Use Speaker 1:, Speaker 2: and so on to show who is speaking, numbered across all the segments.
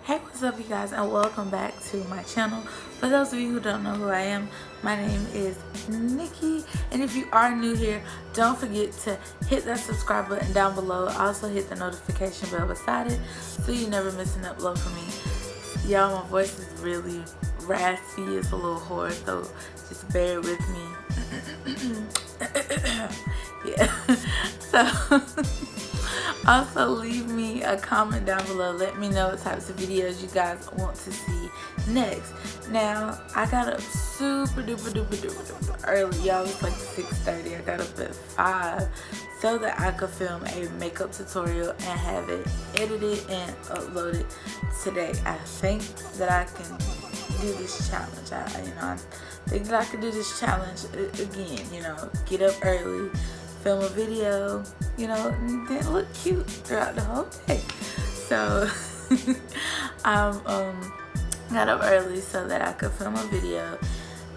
Speaker 1: Hey, what's up you guys, and welcome back to my channel. For those of you who don't know who I am, my name is Nikki, and if you are new here, don't forget to hit that subscribe button down below. Also hit the notification bell beside it so you never miss an upload from me. Y'all, my voice is really raspy, it's a little hoarse, so just bear with me. Yeah. So also leave me a comment down below. Let me know what types of videos you guys want to see next. Now, I got up super duper early. Y'all, it's like 6:30. I got up at 5 so that I could film a makeup tutorial and have it edited and uploaded today. I think that I can do this challenge. I think that I can do this challenge again. Get up early, film a video, and then look cute throughout the whole day. So I got up early so that I could film a video,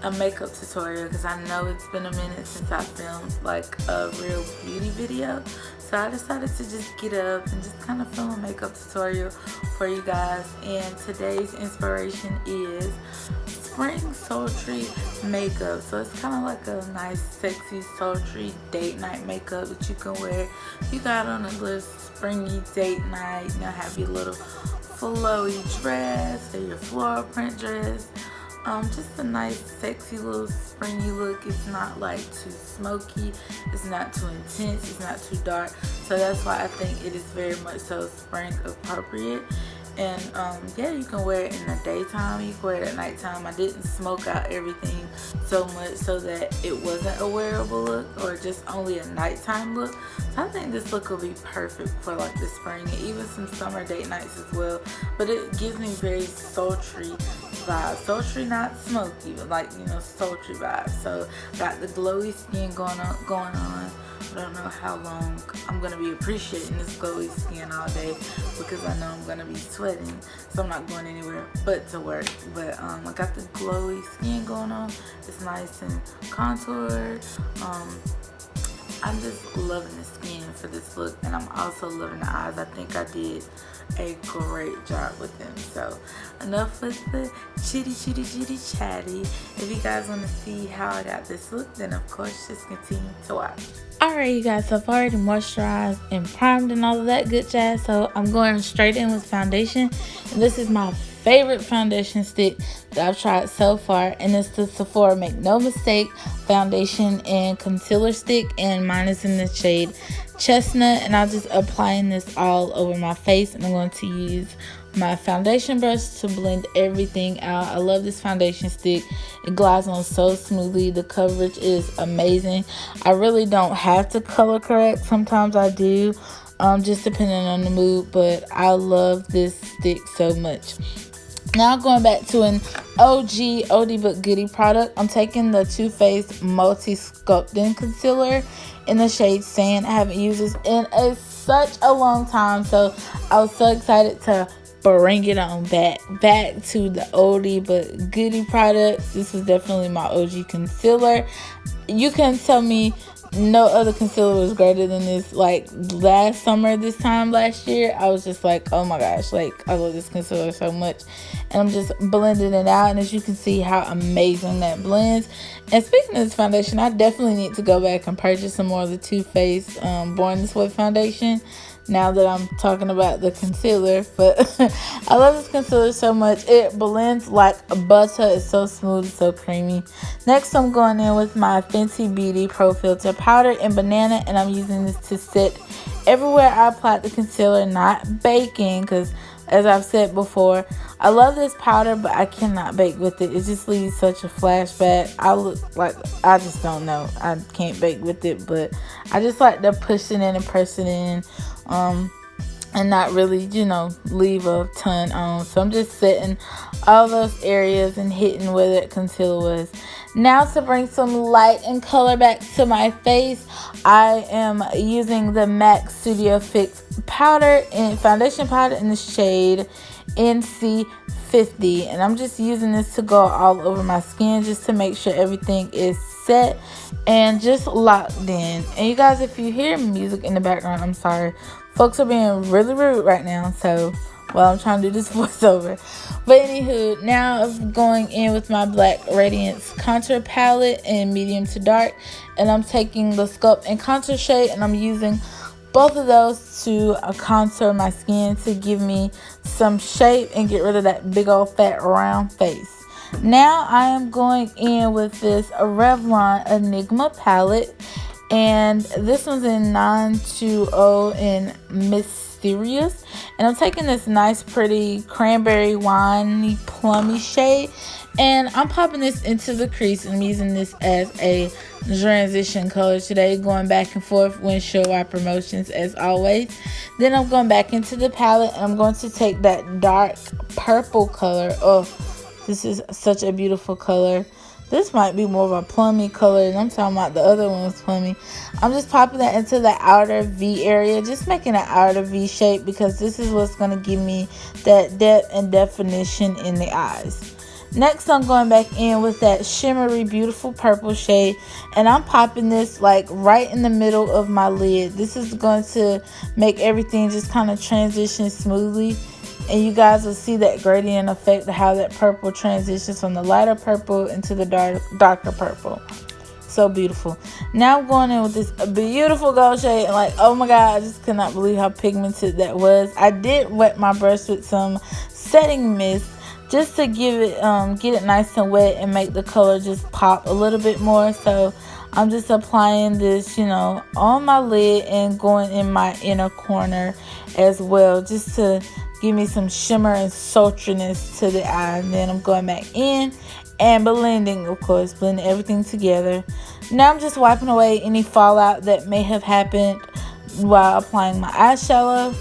Speaker 1: a makeup tutorial, because I know it's been a minute since I filmed like a real beauty video. So I decided to just get up and just kind of film a makeup tutorial for you guys. And today's inspiration is spring sultry makeup. So it's kind of like a nice sexy sultry date night makeup that you can wear. You got on a little springy date night, have your little flowy dress or your floral print dress. Just a nice sexy little springy look. It's not like too smoky, it's not too intense, it's not too dark. So that's why I think it is very much so spring appropriate. And yeah, you can wear it in the daytime, you can wear it at nighttime. I didn't smoke out everything so much so that it wasn't a wearable look or just only a nighttime look. So I think this look will be perfect for like the spring and even some summer date nights as well. But it gives me very sultry vibes. Sultry, not smoky, but like, sultry vibes. So got the glowy skin going on. I don't know how long I'm going to be appreciating this glowy skin all day because I know I'm going to be sweating, so I'm not going anywhere but to work. But I got the glowy skin going on. It's nice and contoured. I'm just loving the skin for this look, and I'm also loving the eyes. I think I did a great job with them. So enough with the chitty chatty. If you guys want to see how I got this look, then of course just continue to watch. Alright you guys, so I've already moisturized and primed and all of that good jazz, so I'm going straight in with foundation. And this is my favorite foundation stick that I've tried so far, and it's the Sephora Make No Mistake foundation and concealer stick, and mine is in the shade Chestnut. And I'm just applying this all over my face, and I'm going to use my foundation brush to blend everything out. I love this foundation stick. It glides on so smoothly. The coverage is amazing. I really don't have to color correct. Sometimes I do, just depending on the mood, but I love this stick so much. Now going back to an OG oldie but goodie product, I'm taking the Too Faced Multi Sculpting Concealer in the shade Sand. I haven't used this in such a long time, so I was so excited to bring it on back to the oldie but goodie products. This is definitely my OG concealer. You can tell me no other concealer was greater than this. Like last summer, this time last year, I was just like, oh my gosh, like I love this concealer so much. And I'm just blending it out, and as you can see how amazing that blends. And speaking of this foundation, I definitely need to go back and purchase some more of the Too Faced Born This Way foundation now that I'm talking about the concealer. But I love this concealer so much. It blends like butter. It's so smooth, so creamy. Next, I'm going in with my Fenty Beauty Pro Filter powder in Banana, and I'm using this to set everywhere I applied the concealer, not baking, because as I've said before, I love this powder, but I cannot bake with it. It just leaves such a flashback. I look like, I just don't know. I can't bake with it, but I just like to push it in and press it in, and not really, leave a ton on. So I'm just setting all those areas and hitting where that concealer was. Now to bring some light and color back to my face, I am using the MAC Studio Fix powder and foundation powder in the shade NC50, and I'm just using this to go all over my skin just to make sure everything is set and just locked in. And you guys, if you hear music in the background, I'm sorry. Folks are being really rude right now, so while I'm trying to do this voiceover. But anywho, now I'm going in with my Black Radiance contour palette in medium to dark, and I'm taking the Sculpt and Contour shade, and I'm using both of those to contour my skin to give me some shape and get rid of that big old fat round face. Now I am going in with this Revlon Enigma palette, and this one's in 920 in Mysterious, and I'm taking this nice pretty cranberry winey plummy shade, and I'm popping this into the crease, and I'm using this as a transition color today, going back and forth windshield wiper motions as always. Then I'm going back into the palette, and I'm going to take that dark purple color. Oh, this is such a beautiful color. This might be more of a plummy color, and I'm talking about the other one was plummy. I'm just popping that into the outer V area, just making an outer V shape, because this is what's going to give me that depth and definition in the eyes. Next, I'm going back in with that shimmery, beautiful purple shade, and I'm popping this like right in the middle of my lid. This is going to make everything just kind of transition smoothly, and you guys will see that gradient effect of how that purple transitions from the lighter purple into the darker purple. So beautiful. Now I'm going in with this beautiful gold shade, and like, oh my god, I just could not believe how pigmented that was. I did wet my brush with some setting mist just to give it get it nice and wet and make the color just pop a little bit more. So I'm just applying this, you know, on my lid and going in my inner corner as well, just to give me some shimmer and sultriness to the eye. And then I'm going back in and blending, of course, blending everything together. Now I'm just wiping away any fallout that may have happened while applying my eyeshadow.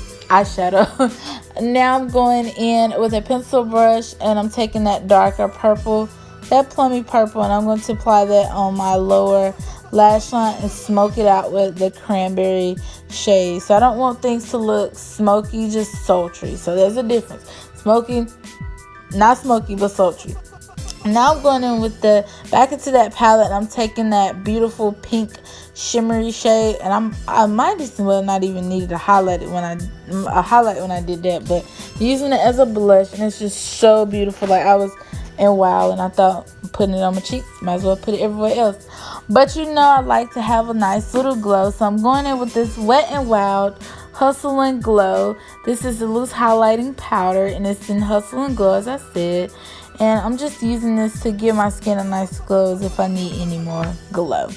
Speaker 1: Now I'm going in with a pencil brush, and I'm taking that darker purple, that plummy purple, and I'm going to apply that on my lower lash line and smoke it out with the cranberry shade. So I don't want things to look smoky, just sultry. So there's a difference. Smoky, not smoky, but sultry. Now I'm going in with the back into that palette, and I'm taking that beautiful pink shimmery shade, and I might as well not even needed to highlight when I did that, but using it as a blush, and it's just so beautiful. Like, I was in wow, and I thought putting it on my cheeks, might as well put it everywhere else. But you know, I like to have a nice little glow, so I'm going in with this Wet n Wild Hustle and Glow. This is the loose highlighting powder, and it's in Hustle and Glow, as I said. And I'm just using this to give my skin a nice glow as if I need any more glow.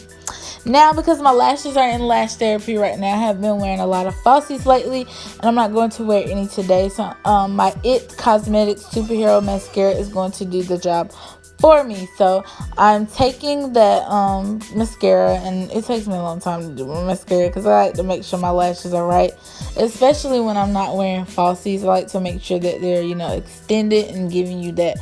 Speaker 1: Now, because my lashes are in lash therapy right now, I have been wearing a lot of falsies lately, and I'm not going to wear any today. So my It Cosmetics Superhero Mascara is going to do the job for me. So I'm taking that mascara, and it takes me a long time to do my mascara because I like to make sure my lashes are right, especially when I'm not wearing falsies. I like to make sure that they're, you know, extended and giving you that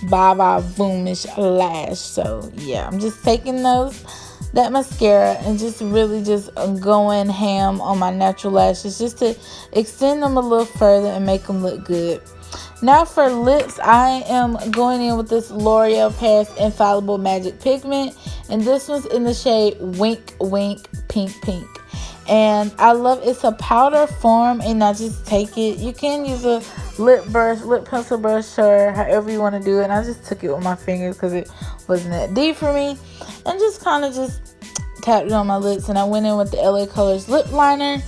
Speaker 1: baba boomish lash. So yeah, I'm just taking that mascara and just really just going ham on my natural lashes just to extend them a little further and make them look good. Now for lips, I am going in with this L'Oreal Paris Infallible Magic Pigment, and this one's in the shade Wink Wink Pink Pink. And I love it's a powder form, and I just take it. You can use a lip pencil brush, or however you want to do it. And I just took it with my fingers because it wasn't that deep for me, and just kind of just tapped it on my lips. And I went in with the LA Colors lip liner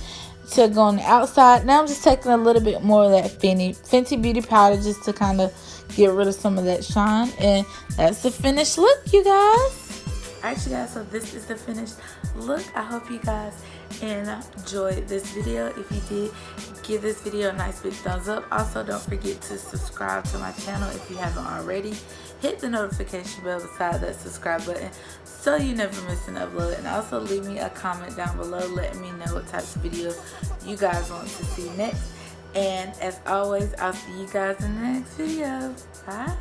Speaker 1: to go on the outside. Now I'm just taking a little bit more of that Fenty Beauty powder just to kind of get rid of some of that shine. And that's the finished look, you guys. Alright, you guys, so this is the finished look. I hope you guys enjoyed this video. If you did, give this video a nice big thumbs up. Also, don't forget to subscribe to my channel if you haven't already. Hit the notification bell beside that subscribe button so you never miss an upload. And also leave me a comment down below letting me know what types of videos you guys want to see next. And as always, I'll see you guys in the next video. Bye.